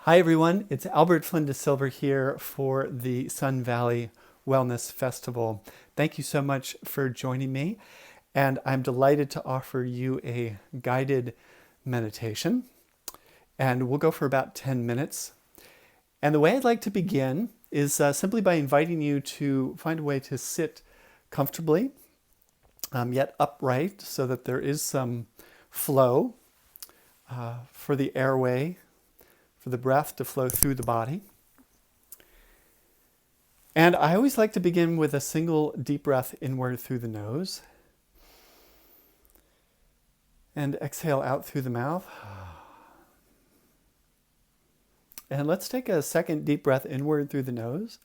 Hi everyone, it's Albert Flynn DeSilver here for the Sun Valley Wellness Festival. Thank you so much for joining me, and I'm delighted to offer you a guided meditation. And we'll go for about 10 minutes. And the way I'd like to begin is simply by inviting you to find a way to sit comfortably, yet upright, so that there is some flow for the airway, for the breath to flow through the body. And I always like to begin with a single deep breath inward through the nose and exhale out through the mouth. And let's take a second deep breath inward through the nose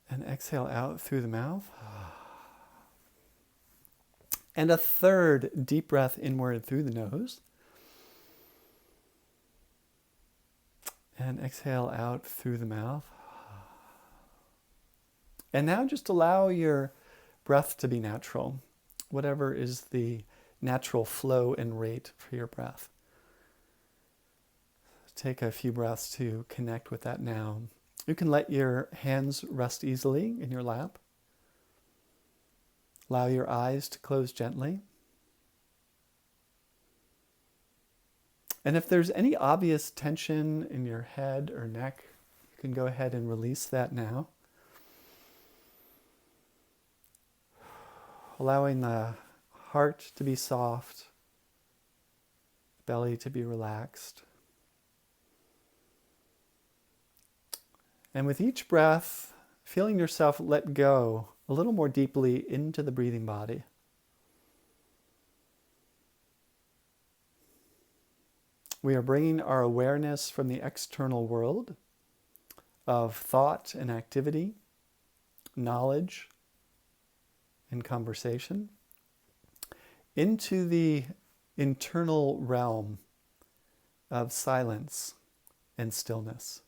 and exhale out through the mouth. And a third deep breath inward through the nose. And exhale out through the mouth. And now just allow your breath to be natural, whatever is the natural flow and rate for your breath. Take a few breaths to connect with that now. You can let your hands rest easily in your lap. Allow your eyes to close gently. And if there's any obvious tension in your head or neck, you can go ahead and release that now. Allowing the heart to be soft, belly to be relaxed. And with each breath, feeling yourself let go a little more deeply into the breathing body. We are bringing our awareness from the external world of thought and activity, knowledge and conversation, into the internal realm of silence and stillness.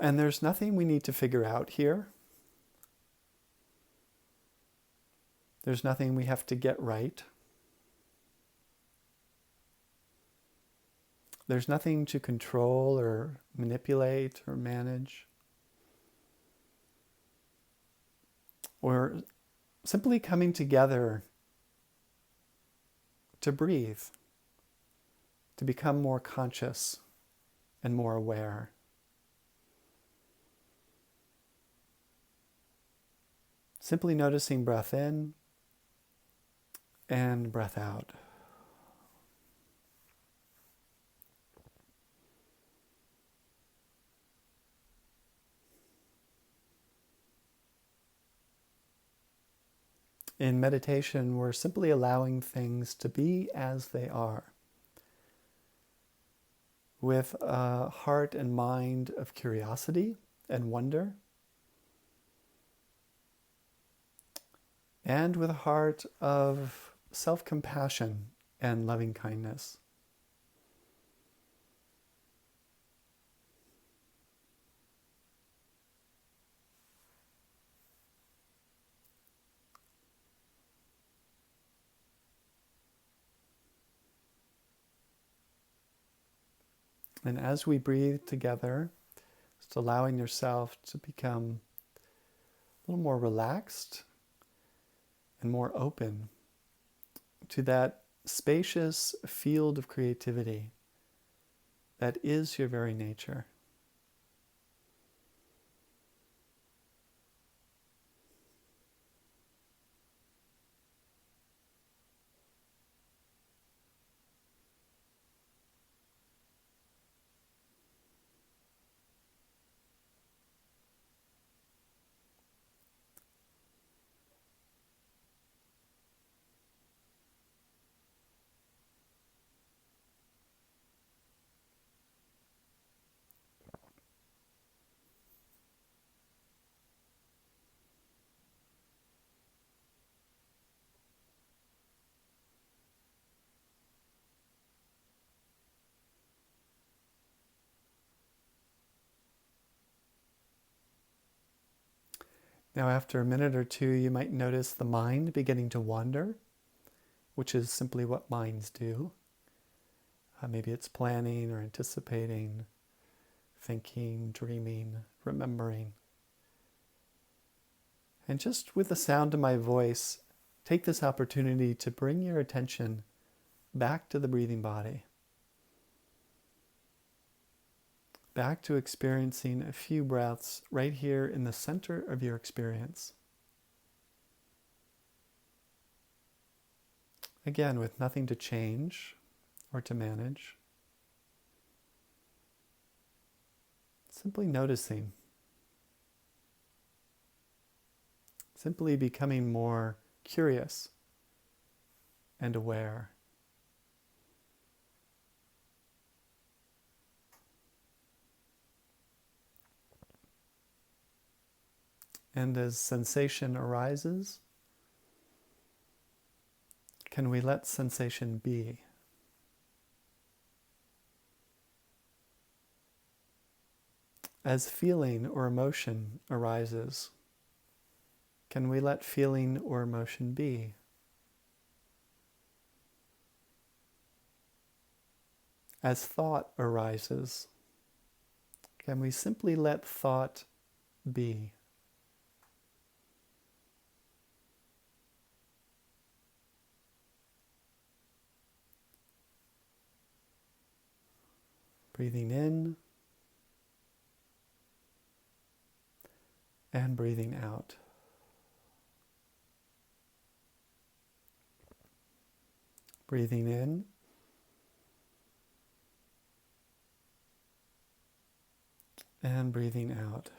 And there's nothing we need to figure out here. There's nothing we have to get right. There's nothing to control or manipulate or manage. We're simply coming together to breathe, to become more conscious and more aware. Simply noticing breath in and breath out. In meditation, we're simply allowing things to be as they are, with a heart and mind of curiosity and wonder, and with a heart of self-compassion and loving kindness. And as we breathe together, just allowing yourself to become a little more relaxed and more open to that spacious field of creativity that is your very nature. Now, after a minute or two, you might notice the mind beginning to wander, which is simply what minds do. Maybe it's planning or anticipating, thinking, dreaming, remembering. And just with the sound of my voice, take this opportunity to bring your attention back to the breathing body. Back to experiencing a few breaths right here in the center of your experience. Again, with nothing to change or to manage. Simply noticing. Simply becoming more curious and aware. And as sensation arises, can we let sensation be? As feeling or emotion arises, can we let feeling or emotion be? As thought arises, can we simply let thought be? Breathing in and breathing out. Breathing in and breathing out.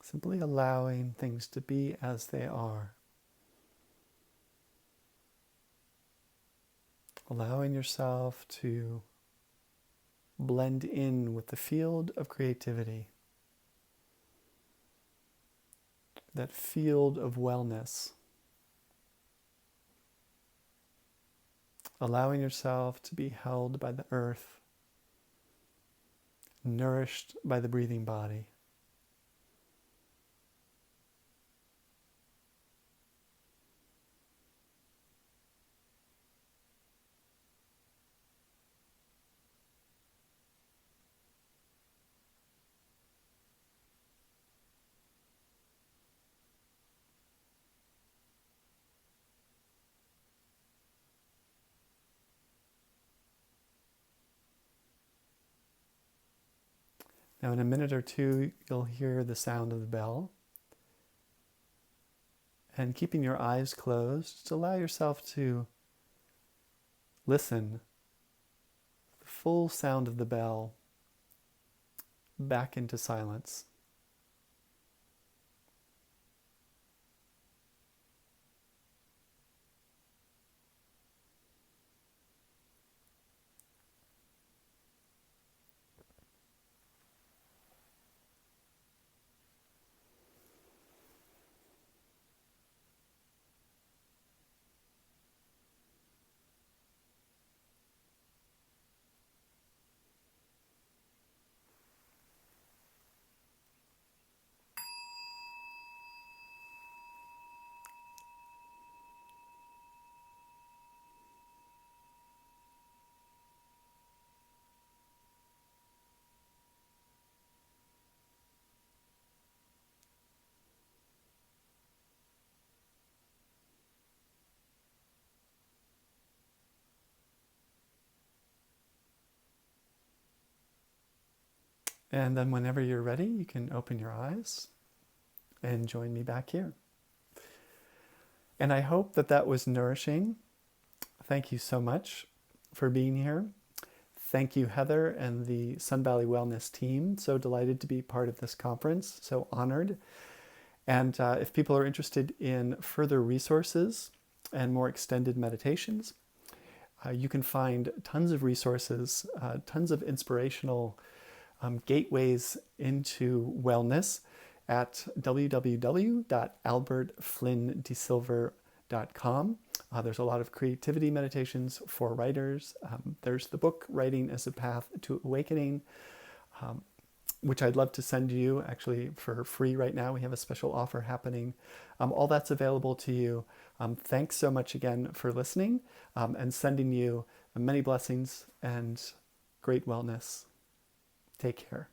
Simply allowing things to be as they are. Allowing yourself to blend in with the field of creativity, that field of wellness. Allowing yourself to be held by the earth, nourished by the breathing body. Now in a minute or two, you'll hear the sound of the bell. And keeping your eyes closed, just allow yourself to listen to the full sound of the bell back into silence. And then whenever you're ready, you can open your eyes and join me back here. And I hope that that was nourishing. Thank you so much for being here. Thank you, Heather and the Sun Valley Wellness team. So delighted to be part of this conference. So honored. And if people are interested in further resources and more extended meditations, you can find tons of resources, tons of inspirational gateways into wellness at www.albertflynndesilver.com. There's a lot of creativity meditations for writers. There's the book, Writing as a Path to Awakening, which I'd love to send you actually for free right now. We have a special offer happening. All that's available to you. Thanks so much again for listening, and sending you many blessings and great wellness. Take care.